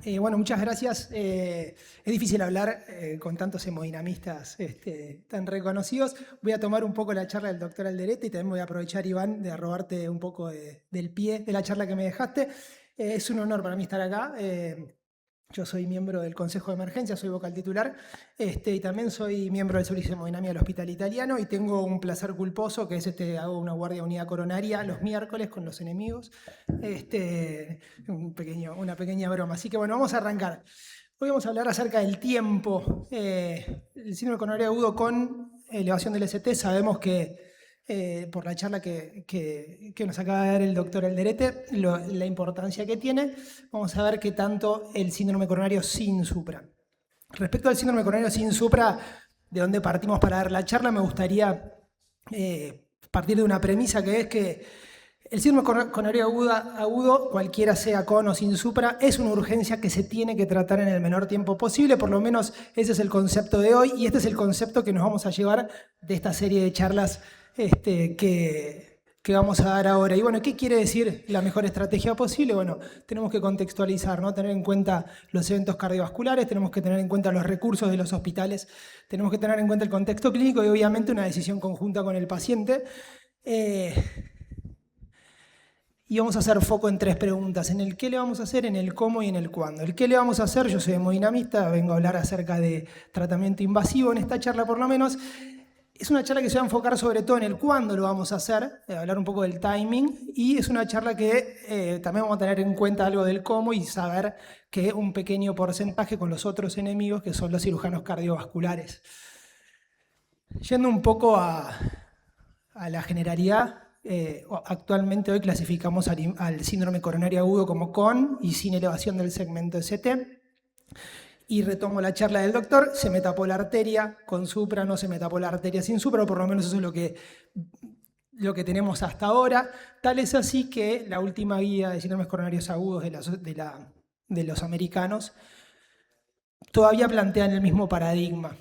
Bueno, muchas gracias. Es difícil hablar con tantos hemodinamistas tan reconocidos. Voy a tomar un poco la charla del doctor Alderete y también voy a aprovechar, Iván, de robarte un poco del pie de la charla que me dejaste. Es un honor para mí estar acá. Yo soy miembro del Consejo de Emergencia, soy vocal titular, y también soy miembro del Servicio de Hemodinamia del Hospital Italiano y tengo un placer culposo, que es hago una guardia de unidad coronaria los miércoles con los enemigos. Una pequeña broma. Así que bueno, vamos a arrancar. Hoy vamos a hablar acerca del tiempo. El síndrome coronario agudo con elevación del ST, sabemos que por la charla que nos acaba de dar el doctor Alderete, la importancia que tiene. Vamos a ver qué tanto el síndrome coronario sin supra. Respecto al síndrome coronario sin supra, de donde partimos para dar la charla, me gustaría partir de una premisa que es que el síndrome coronario agudo, cualquiera sea con o sin supra, es una urgencia que se tiene que tratar en el menor tiempo posible, por lo menos ese es el concepto de hoy y este es el concepto que nos vamos a llevar de esta serie de charlas que vamos a dar ahora. Y bueno, ¿qué quiere decir la mejor estrategia posible? Bueno, tenemos que contextualizar, ¿no? Tener en cuenta los eventos cardiovasculares, tenemos que tener en cuenta los recursos de los hospitales, tenemos que tener en cuenta el contexto clínico y obviamente una decisión conjunta con el paciente. Y vamos a hacer foco en tres preguntas, en el qué le vamos a hacer, en el cómo y en el cuándo. El qué le vamos a hacer, yo soy hemodinamista, vengo a hablar acerca de tratamiento invasivo en esta charla por lo menos. Es una charla que se va a enfocar sobre todo en el cuándo lo vamos a hacer, hablar un poco del timing, y es una charla que también vamos a tener en cuenta algo del cómo y saber que un pequeño porcentaje con los otros enemigos que son los cirujanos cardiovasculares. Yendo un poco a la generalidad, actualmente hoy clasificamos al síndrome coronario agudo como con y sin elevación del segmento ST. Y retomo la charla del doctor, se me tapó la arteria con supra, no se me tapó la arteria sin supra, por lo menos eso es lo que tenemos hasta ahora. Tal es así que la última guía de síndromes coronarios agudos de los americanos todavía plantean el mismo paradigma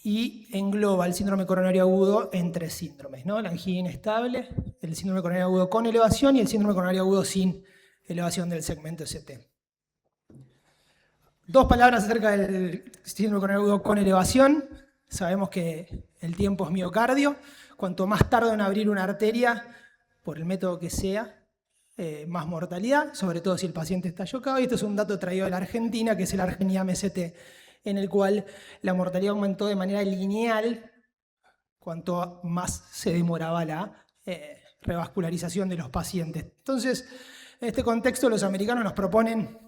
y engloba el síndrome coronario agudo en tres síndromes, ¿no? La angina inestable, el síndrome coronario agudo con elevación y el síndrome coronario agudo sin elevación del segmento ST. Dos palabras acerca del síndrome coronario agudo con elevación. Sabemos que el tiempo es miocardio. Cuanto más tarda en abrir una arteria, por el método que sea, más mortalidad, sobre todo si el paciente está chocado. Y esto es un dato traído de la Argentina, que es el Argeniam-ST, en el cual la mortalidad aumentó de manera lineal cuanto más se demoraba la revascularización de los pacientes. Entonces, en este contexto, los americanos nos proponen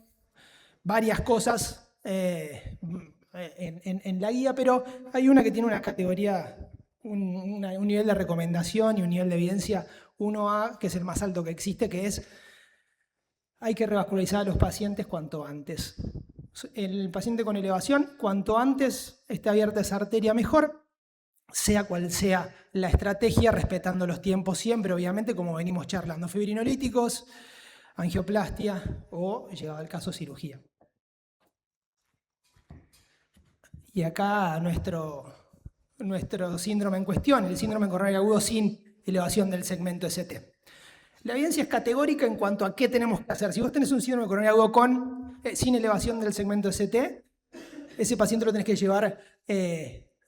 varias cosas en la guía, pero hay una que tiene una categoría, un nivel de recomendación y un nivel de evidencia 1A, que es el más alto que existe, que es hay que revascularizar a los pacientes cuanto antes. El paciente con elevación, cuanto antes esté abierta esa arteria mejor, sea cual sea la estrategia, respetando los tiempos siempre, obviamente, como venimos charlando, fibrinolíticos, angioplastia o, llegado al caso, cirugía. Y acá nuestro síndrome en cuestión, el síndrome coronario agudo sin elevación del segmento ST. La evidencia es categórica en cuanto a qué tenemos que hacer. Si vos tenés un síndrome coronario agudo sin elevación del segmento ST, ese paciente lo tenés que llevar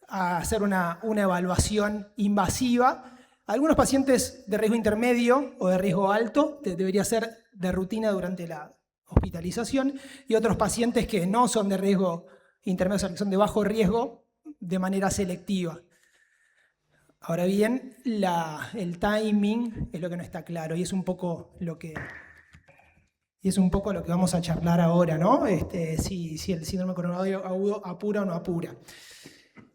a hacer una evaluación invasiva. Algunos pacientes de riesgo intermedio o de riesgo alto debería ser de rutina durante la hospitalización, y otros pacientes que no son de riesgo intermedio, o sea, que son de bajo riesgo, de manera selectiva. Ahora bien, el timing es lo que no está claro y es un poco lo que vamos a charlar ahora, ¿no? Si el síndrome coronario agudo apura o no apura.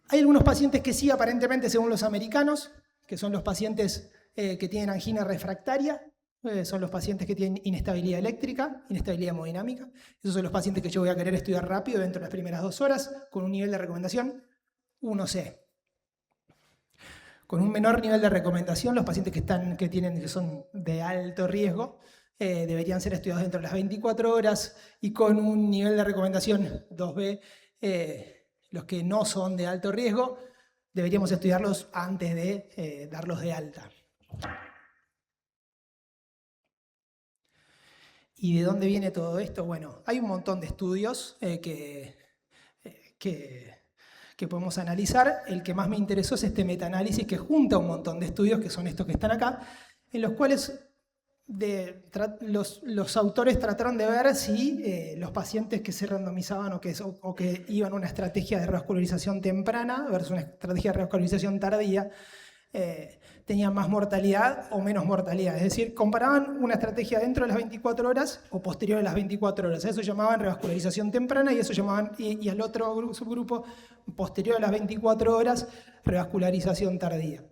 Hay algunos pacientes que sí, aparentemente, según los americanos, que son los pacientes que tienen angina refractaria, son los pacientes que tienen inestabilidad eléctrica, inestabilidad hemodinámica. Esos son los pacientes que yo voy a querer estudiar rápido dentro de las primeras 2 horas, con un nivel de recomendación 1C. Con un menor nivel de recomendación, los pacientes que son de alto riesgo deberían ser estudiados dentro de las 24 horas, y con un nivel de recomendación 2B, los que no son de alto riesgo, deberíamos estudiarlos antes de darlos de alta. ¿Y de dónde viene todo esto? Bueno, hay un montón de estudios que podemos analizar. El que más me interesó es este metaanálisis que junta un montón de estudios, que son estos que están acá, en los cuales los autores trataron de ver si los pacientes que se randomizaban o que iban a una estrategia de revascularización temprana versus una estrategia de revascularización tardía, tenían más mortalidad o menos mortalidad. Es decir, comparaban una estrategia dentro de las 24 horas o posterior a las 24 horas. A eso llamaban revascularización temprana y al otro subgrupo, posterior a las 24 horas, revascularización tardía.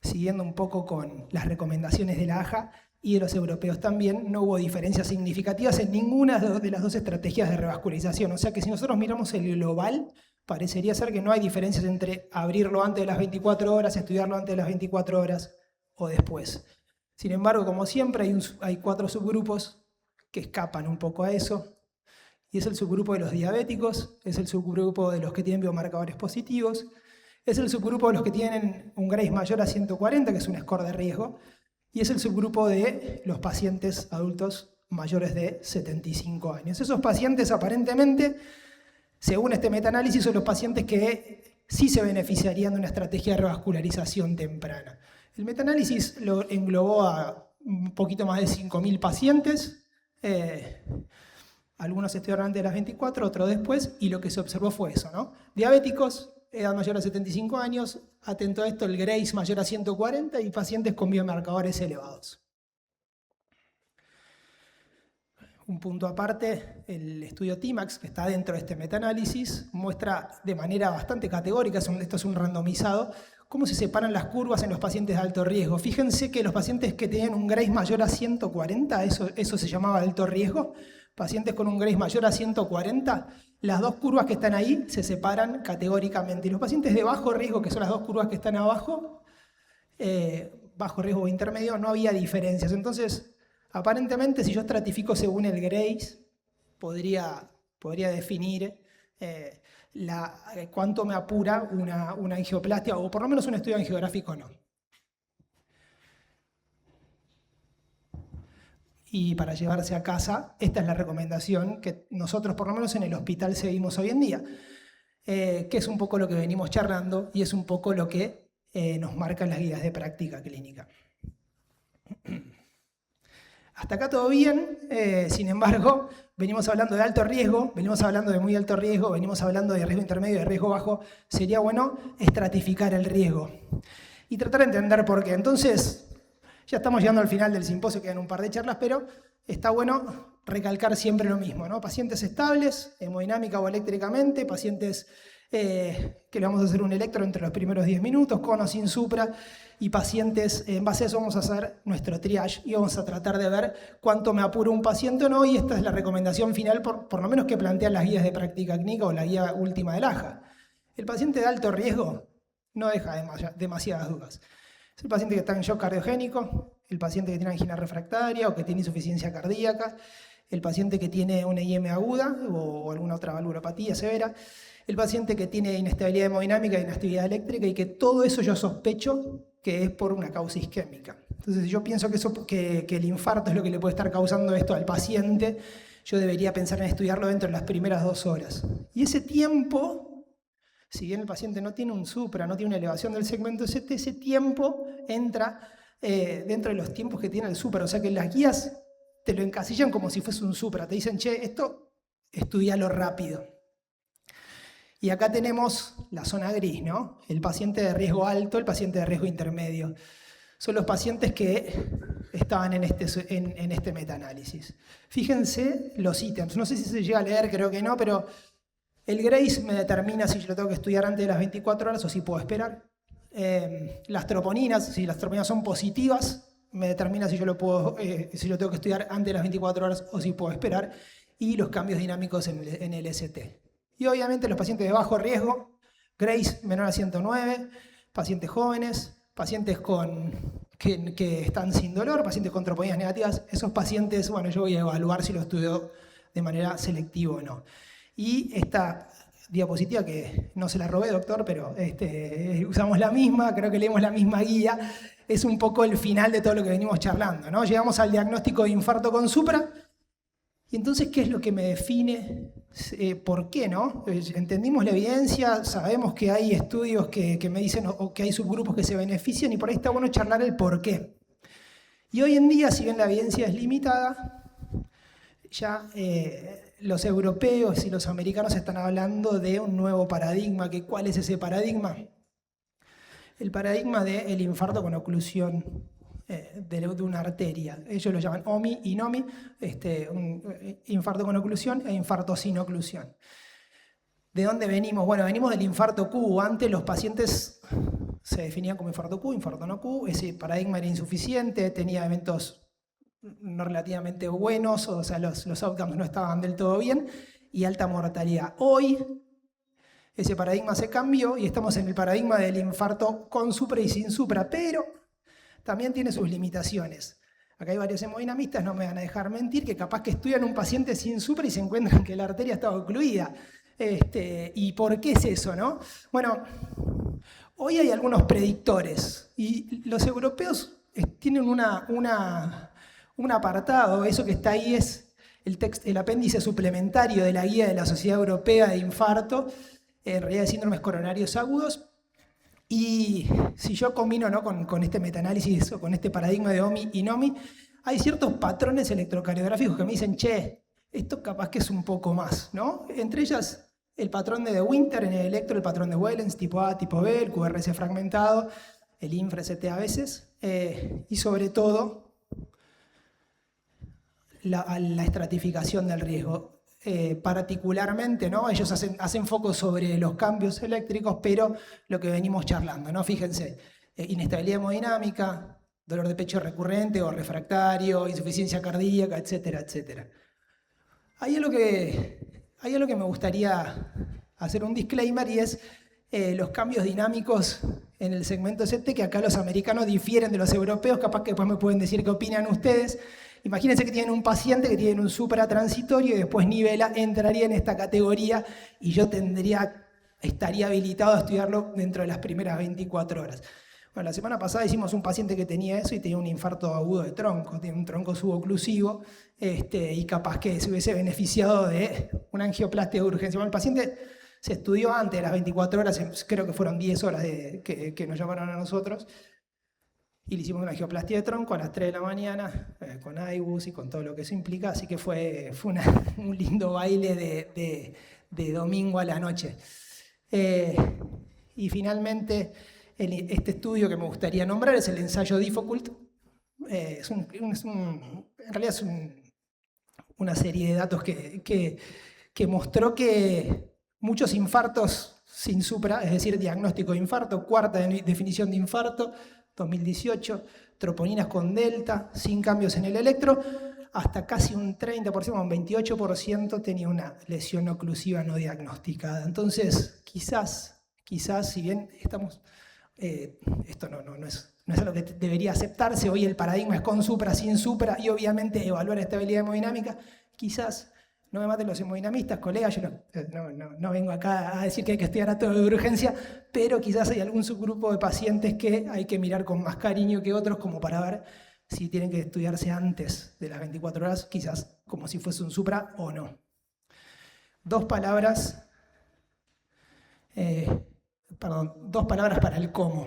Siguiendo un poco con las recomendaciones de la AJA y de los europeos también, no hubo diferencias significativas en ninguna de las dos estrategias de revascularización. O sea que si nosotros miramos el global, parecería ser que no hay diferencias entre abrirlo antes de las 24 horas, estudiarlo antes de las 24 horas o después. Sin embargo, como siempre, hay 4 subgrupos que escapan un poco a eso. Y es el subgrupo de los diabéticos, es el subgrupo de los que tienen biomarcadores positivos, es el subgrupo de los que tienen un Grace mayor a 140, que es un score de riesgo, y es el subgrupo de los pacientes adultos mayores de 75 años. Esos pacientes aparentemente, según este metaanálisis, son los pacientes que sí se beneficiarían de una estrategia de revascularización temprana. El metaanálisis lo englobó a un poquito más de 5.000 pacientes, algunos estudiaron antes de las 24, otros después, y lo que se observó fue eso, ¿no? Diabéticos, edad mayor a 75 años, atento a esto, el Grace mayor a 140 y pacientes con biomarcadores elevados. Un punto aparte, el estudio TIMAX, que está dentro de este metaanálisis, muestra de manera bastante categórica, esto es un randomizado, cómo se separan las curvas en los pacientes de alto riesgo. Fíjense que los pacientes que tenían un Grace mayor a 140, eso se llamaba alto riesgo, pacientes con un Grace mayor a 140, las dos curvas que están ahí se separan categóricamente. Y los pacientes de bajo riesgo, que son las dos curvas que están abajo, bajo riesgo o intermedio, no había diferencias. Entonces, aparentemente, si yo estratifico según el Grace, podría definir cuánto me apura una angioplastia, o por lo menos un estudio angiográfico no. Y para llevarse a casa, esta es la recomendación que nosotros, por lo menos en el hospital, seguimos hoy en día, que es un poco lo que venimos charlando y es un poco lo que nos marcan las guías de práctica clínica. Hasta acá todo bien, sin embargo, venimos hablando de alto riesgo, venimos hablando de muy alto riesgo, venimos hablando de riesgo intermedio, de riesgo bajo. Sería bueno estratificar el riesgo y tratar de entender por qué. Entonces, ya estamos llegando al final del simposio, quedan un par de charlas, pero está bueno recalcar siempre lo mismo, ¿no? Pacientes estables, hemodinámica o eléctricamente, pacientes que le vamos a hacer un electro entre los primeros 10 minutos, con o sin supra, y pacientes, en base a eso vamos a hacer nuestro triage y vamos a tratar de ver cuánto me apura un paciente o no, y esta es la recomendación final, por lo menos que plantean las guías de práctica clínica o la guía última del AJA. El paciente de alto riesgo no deja demasiadas dudas. Es el paciente que está en shock cardiogénico, el paciente que tiene angina refractaria o que tiene insuficiencia cardíaca, el paciente que tiene una IM aguda o alguna otra valvulopatía severa, el paciente que tiene inestabilidad hemodinámica e inestabilidad eléctrica, y que todo eso yo sospecho que es por una causa isquémica. Entonces, yo pienso que el infarto es lo que le puede estar causando esto al paciente. Yo debería pensar en estudiarlo dentro de las primeras 2 horas. Y ese tiempo, si bien el paciente no tiene un supra, no tiene una elevación del segmento ST, ese tiempo entra dentro de los tiempos que tiene el supra. O sea que las guías te lo encasillan como si fuese un supra. Te dicen, che, esto estudialo rápido. Y acá tenemos la zona gris, ¿no? El paciente de riesgo alto, el paciente de riesgo intermedio. Son los pacientes que estaban en este metaanálisis. Fíjense los ítems. No sé si se llega a leer, creo que no, pero el Grace me determina si yo lo tengo que estudiar antes de las 24 horas o si puedo esperar. Las troponinas, si las troponinas son positivas, me determina si yo lo tengo que estudiar antes de las 24 horas o si puedo esperar. Y los cambios dinámicos en el ST. Y obviamente los pacientes de bajo riesgo, Grace menor a 109, pacientes jóvenes, pacientes que están sin dolor, pacientes con troponías negativas. Esos pacientes, bueno, yo voy a evaluar si lo estudio de manera selectiva o no. Y esta diapositiva, que no se la robé, doctor, pero usamos la misma, creo que leemos la misma guía, es un poco el final de todo lo que venimos charlando, ¿no? Llegamos al diagnóstico de infarto con supra, y entonces, ¿qué es lo que me define? ¿Por qué, no? Entendimos la evidencia, sabemos que hay estudios que me dicen o que hay subgrupos que se benefician, y por ahí está bueno charlar el por qué. Y hoy en día, si bien la evidencia es limitada, ya los europeos y los americanos están hablando de un nuevo paradigma. ¿Cuál es ese paradigma? El paradigma del infarto con oclusión de una arteria. Ellos lo llaman OMI y NOMI, un infarto con oclusión e infarto sin oclusión. ¿De dónde venimos? Bueno, venimos del infarto Q. Antes los pacientes se definían como infarto Q, infarto no Q. Ese paradigma era insuficiente, tenía eventos no relativamente buenos, o sea, los outcomes no estaban del todo bien, y alta mortalidad. Hoy ese paradigma se cambió y estamos en el paradigma del infarto con supra y sin supra, pero también tiene sus limitaciones. Acá hay varios hemodinamistas, no me van a dejar mentir, que capaz que estudian un paciente sin supra y se encuentran que la arteria estaba ocluida. ¿Y por qué es eso, no? Bueno, hoy hay algunos predictores y los europeos tienen un apartado, eso que está ahí es el apéndice suplementario de la guía de la Sociedad Europea de Infarto, en realidad de síndromes coronarios agudos. Y si yo combino, ¿no?, con este metaanálisis o con este paradigma de OMI y NOMI, hay ciertos patrones electrocardiográficos que me dicen, che, esto capaz que es un poco más, ¿no? Entre ellas, el patrón de Winter en el electro, el patrón de Wellens, tipo A, tipo B, el QRS fragmentado, el INFRE-CT a veces, y sobre todo, la estratificación del riesgo. Particularmente, ¿no? Ellos hacen foco sobre los cambios eléctricos, pero lo que venimos charlando, ¿no? Fíjense, inestabilidad hemodinámica, dolor de pecho recurrente o refractario, insuficiencia cardíaca, etcétera, etcétera. Hay algo que me gustaría hacer un disclaimer, y es los cambios dinámicos en el segmento ST, que acá los americanos difieren de los europeos, capaz que después me pueden decir qué opinan ustedes. Imagínense que tienen un paciente que tiene un supratransitorio y después nivela, entraría en esta categoría y yo estaría habilitado a estudiarlo dentro de las primeras 24 horas. Bueno, la semana pasada hicimos un paciente que tenía eso y tenía un infarto agudo de tronco, tiene un tronco suboclusivo, y capaz que se hubiese beneficiado de una angioplastia de urgencia. Bueno, el paciente se estudió antes de las 24 horas, creo que fueron 10 horas que nos llamaron a nosotros, y le hicimos una angioplastia de tronco a las 3 de la mañana, con IBUS y con todo lo que eso implica, así que fue un lindo baile de domingo a la noche. Y finalmente, este estudio que me gustaría nombrar es el ensayo DIFOCULT. En realidad es una serie de datos que mostró que muchos infartos sin supra, es decir, diagnóstico de infarto, cuarta definición de infarto, 2018, troponinas con delta, sin cambios en el electro, hasta casi un 30%, un 28% tenía una lesión oclusiva no diagnosticada. Entonces, quizás, si bien estamos, esto no es algo que debería aceptarse, hoy el paradigma es con supra, sin supra, y obviamente evaluar estabilidad hemodinámica, quizás. No me maten los hemodinamistas, colegas, yo no vengo acá a decir que hay que estudiar a todo de urgencia, pero quizás hay algún subgrupo de pacientes que hay que mirar con más cariño que otros, como para ver si tienen que estudiarse antes de las 24 horas, quizás como si fuese un supra o no. Dos palabras para el cómo.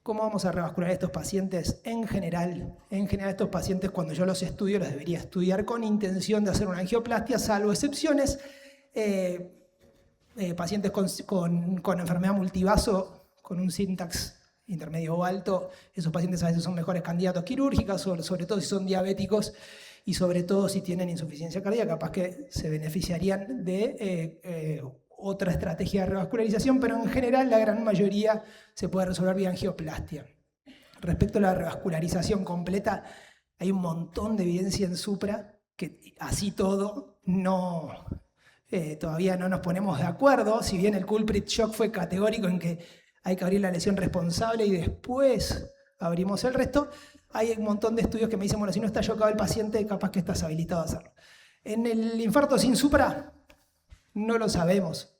¿Cómo vamos a revascularizar a estos pacientes? En general, estos pacientes, cuando yo los estudio, los debería estudiar con intención de hacer una angioplastia, salvo excepciones. Pacientes con enfermedad multivaso, con un syntax intermedio o alto, esos pacientes a veces son mejores candidatos quirúrgicos, sobre todo si son diabéticos y sobre todo si tienen insuficiencia cardíaca, capaz que se beneficiarían de otra estrategia de revascularización, pero en general la gran mayoría se puede resolver vía angioplastia. Respecto a la revascularización completa, hay un montón de evidencia en supra que así todo todavía no nos ponemos de acuerdo, si bien el culprit shock fue categórico en que hay que abrir la lesión responsable y después abrimos el resto, hay un montón de estudios que me dicen, bueno, si no está shockado el paciente, capaz que estás habilitado a hacerlo. En el infarto sin supra, no lo sabemos.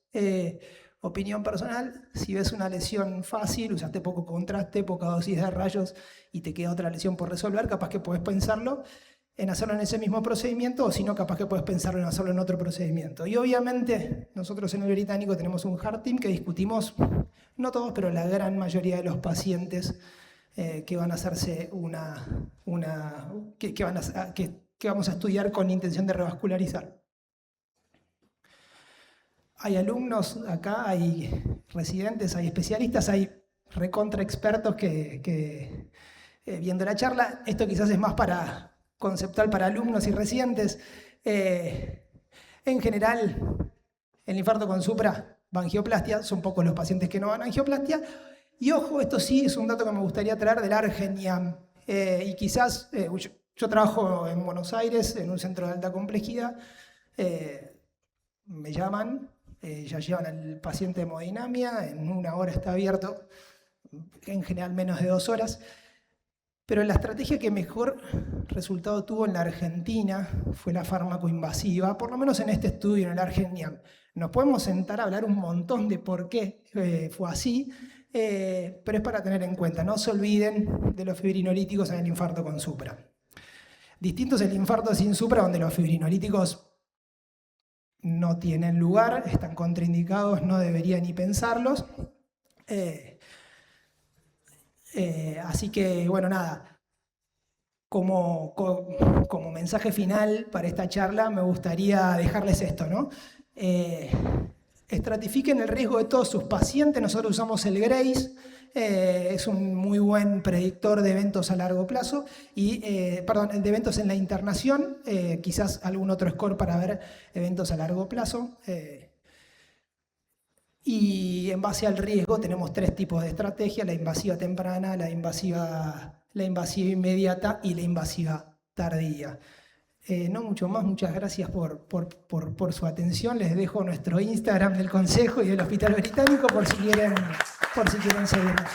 Opinión personal, si ves una lesión fácil, usaste poco contraste, poca dosis de rayos y te queda otra lesión por resolver, capaz que podés pensarlo en hacerlo en ese mismo procedimiento, o si no, capaz que podés pensarlo en hacerlo en otro procedimiento. Y obviamente, nosotros en el Británico tenemos un heart team que discutimos, no todos, pero la gran mayoría de los pacientes que van a hacerse que vamos a estudiar con intención de revascularizar. Hay alumnos acá, hay residentes, hay especialistas, hay recontra expertos que viendo la charla, esto quizás es más conceptual para alumnos y residentes. En general, el infarto con supra va a angioplastia, son pocos los pacientes que no van a angioplastia. Y ojo, esto sí es un dato que me gustaría traer del ARGENIAM. Y quizás, yo trabajo en Buenos Aires, en un centro de alta complejidad, me llaman, ya llevan al paciente de hemodinamia, en 1 hora está abierto, en general menos de 2 horas. Pero la estrategia que mejor resultado tuvo en la Argentina fue la fármaco-invasiva, por lo menos en este estudio, en el ARGENIAM. Nos podemos sentar a hablar un montón de por qué fue así, pero es para tener en cuenta. No se olviden de los fibrinolíticos en el infarto con supra. Distinto es el infarto sin supra, donde los fibrinolíticos no tienen lugar, están contraindicados, no debería ni pensarlos. Así que, bueno, nada, como mensaje final para esta charla me gustaría dejarles esto, ¿no? Estratifiquen el riesgo de todos sus pacientes. Nosotros usamos el GRACE, es un muy buen predictor de eventos a largo plazo, de eventos en la internación, quizás algún otro score para ver eventos a largo plazo. Y en base al riesgo tenemos 3 tipos de estrategia: la invasiva temprana, la invasiva inmediata y la invasiva tardía. No mucho más, muchas gracias por su atención. Les dejo nuestro Instagram del Consejo y del Hospital Británico por si quieren seguirnos.